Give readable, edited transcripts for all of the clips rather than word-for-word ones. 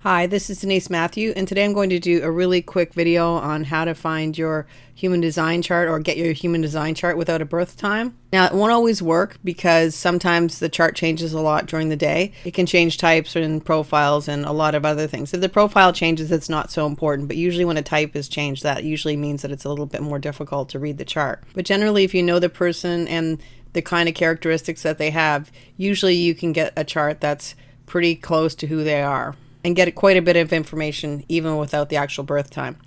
Hi, this is Denise Mathew, and today I'm going to do a really quick video on how to find your human design chart or get your human design chart without a birth time. Now, it won't always work because sometimes the chart changes a lot during the day. It can change types and profiles and a lot of other things. If the profile changes, it's not so important, but usually when a type is changed, that usually means that it's a little bit more difficult to read the chart. But generally, if you know the person and the kind of characteristics that they have, usually you can get a chart that's pretty close to who they are and get quite a bit of information even without the actual birth time.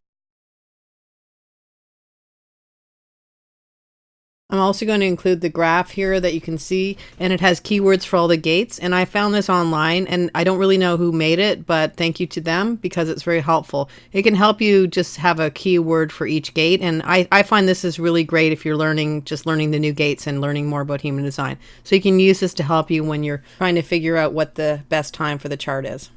I'm also going to include the graph here that you can see, and it has keywords for all the gates, and I found this online and I don't really know who made it, but thank you to them because it's very helpful. It can help you just have a keyword for each gate, and I find this is really great if you're just learning the new gates and learning more about human design. So you can use this to help you when you're trying to figure out what the best time for the chart is.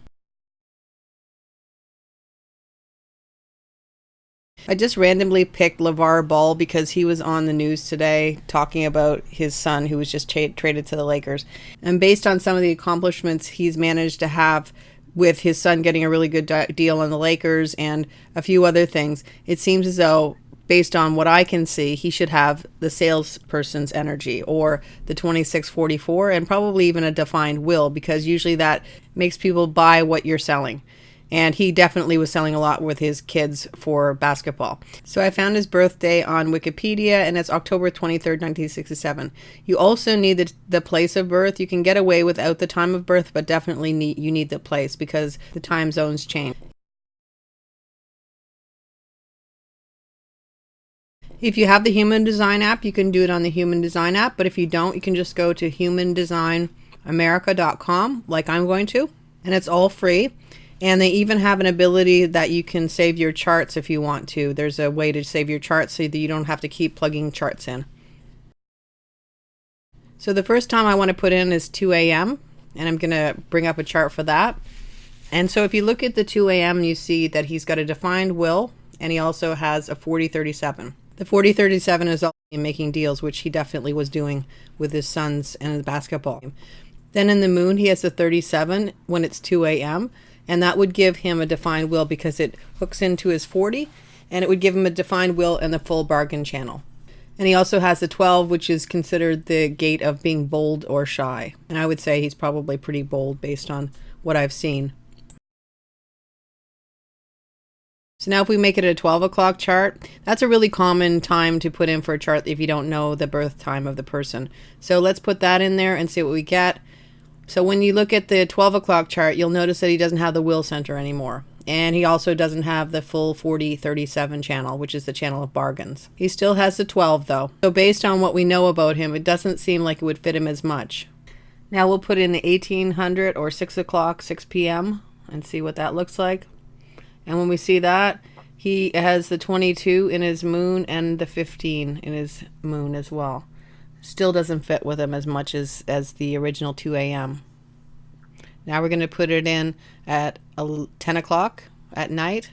I just randomly picked Levar Ball because he was on the news today talking about his son who was just traded to the Lakers. And based on some of the accomplishments he's managed to have with his son getting a really good deal on the Lakers and a few other things, it seems as though, based on what I can see, he should have the salesperson's energy or the 2644 and probably even a defined will, because usually that makes people buy what you're selling. And he definitely was selling a lot with his kids for basketball. So I found his birthday on Wikipedia, and it's October 23rd, 1967. You also need the place of birth. You can get away without the time of birth, but definitely you need the place because the time zones change. If you have the Human Design app, you can do it on the Human Design app, but if you don't, you can just go to humandesignamerica.com like I'm going to, and it's all free. And they even have an ability that you can save your charts if you want to. There's a way to save your charts so that you don't have to keep plugging charts in. So the first time I want to put in is 2 a.m. and I'm going to bring up a chart for that. And so if you look at the 2 a.m., you see that he's got a defined will, and he also has a 4037. The 4037 is all in making deals, which he definitely was doing with his sons and the basketball. Then in the moon, he has the 37 when it's 2 a.m., and that would give him a defined will because it hooks into his 40, and it would give him a defined will and the full bargain channel. And he also has the 12, which is considered the gate of being bold or shy. And I would say he's probably pretty bold based on what I've seen. So now if we make it a 12 o'clock chart, that's a really common time to put in for a chart if you don't know the birth time of the person. So let's put that in there and see what we get. So when you look at the 12 o'clock chart, you'll notice that he doesn't have the will center anymore. And he also doesn't have the full 4037 channel, which is the channel of bargains. He still has the 12 though. So based on what we know about him, it doesn't seem like it would fit him as much. Now we'll put in the 1800 or 6 o'clock, 6 p.m. and see what that looks like. And when we see that, he has the 22 in his moon and the 15 in his moon as well. Still doesn't fit with him as much as the original 2 a.m. Now we're going to put it in at 10 o'clock at night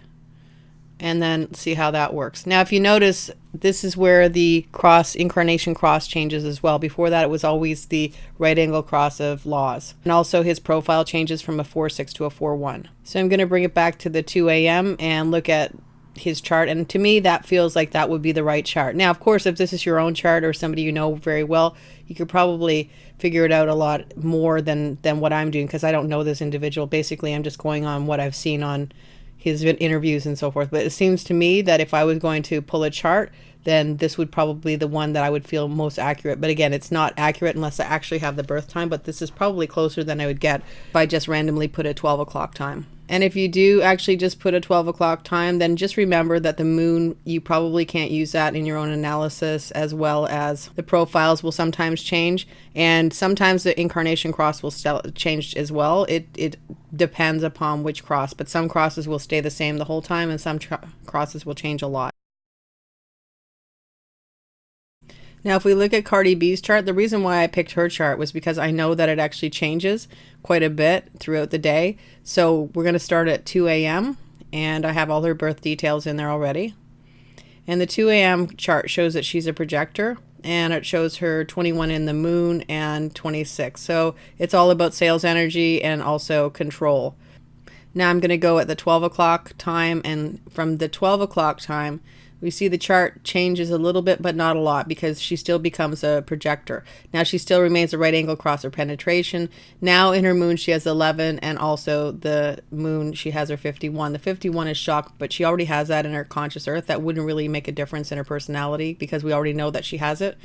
and then see how that works. Now if you notice, this is where the incarnation cross changes as well. Before that, it was always the right angle cross of laws. And also his profile changes from a 4-6 to a 4-1. So I'm going to bring it back to the 2 a.m. and look at his chart, and to me that feels like that would be the right chart. Now of course, if this is your own chart or somebody you know very well, you could probably figure it out a lot more than what I'm doing, because I don't know this individual. Basically I'm just going on what I've seen on his interviews and so forth. But it seems to me that if I was going to pull a chart, then this would probably be the one that I would feel most accurate. But again, it's not accurate unless I actually have the birth time, but this is probably closer than I would get if I just randomly put a 12 o'clock time. And if you do actually just put a 12 o'clock time, then just remember that the moon, you probably can't use that in your own analysis, as well as the profiles will sometimes change. And sometimes the incarnation cross will change as well. It depends upon which cross, but some crosses will stay the same the whole time and some crosses will change a lot. Now, if we look at Cardi B's chart, the reason why I picked her chart was because I know that it actually changes quite a bit throughout the day. So we're going to start at 2 a.m. and I have all her birth details in there already. And the 2 a.m. chart shows that she's a projector, and it shows her 21 in the moon and 26. So it's all about sales energy and also control. Now I'm going to go at the 12 o'clock time, and from the 12 o'clock time, we see the chart changes a little bit, but not a lot, because she still becomes a projector. Now she still remains a right angle cross or penetration. Now in her moon she has 11, and also the moon she has her 51. The 51 is shock, but she already has that in her conscious earth. That wouldn't really make a difference in her personality because we already know that she has it.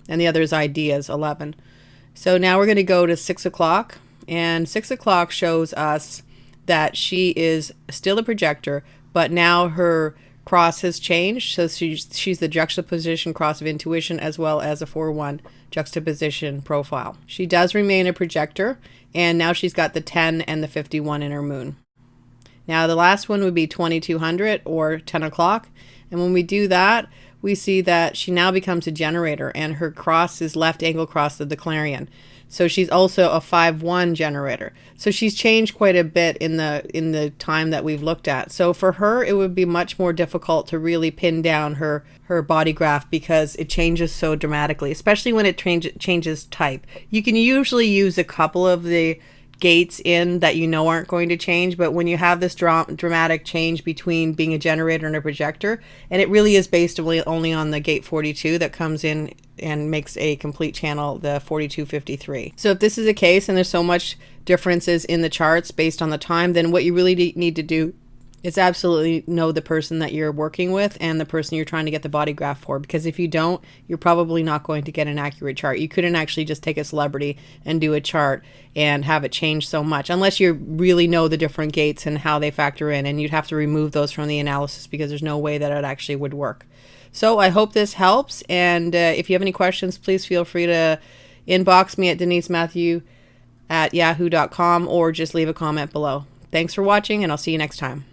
And the other is ideas, 11. So now we're going to go to 6 o'clock, and 6 o'clock shows us that she is still a projector, but now her cross has changed. So she's the juxtaposition cross of intuition as well as a 4-1 juxtaposition profile. She does remain a projector, and now she's got the 10 and the 51 in her moon. Now the last one would be 2200 or 10 o'clock. And when we do that, we see that she now becomes a generator, and her cross is left angle cross of the clarion. So she's also a 5-1 generator. So she's changed quite a bit in the time that we've looked at. So for her, it would be much more difficult to really pin down her body graph because it changes so dramatically, especially when it changes type. You can usually use a couple of the gates in that you know aren't going to change, but when you have this dramatic change between being a generator and a projector, and it really is based only on the gate 42 that comes in and makes a complete channel, the 4253. So if this is the case and there's so much differences in the charts based on the time, then what you really need to do is absolutely know the person that you're working with and the person you're trying to get the body graph for, because if you don't, you're probably not going to get an accurate chart. You couldn't actually just take a celebrity and do a chart and have it change so much, unless you really know the different gates and how they factor in, and you'd have to remove those from the analysis because there's no way that it actually would work. So I hope this helps, and if you have any questions, please feel free to inbox me at Denise Mathew at yahoo.com or just leave a comment below. Thanks for watching, and I'll see you next time.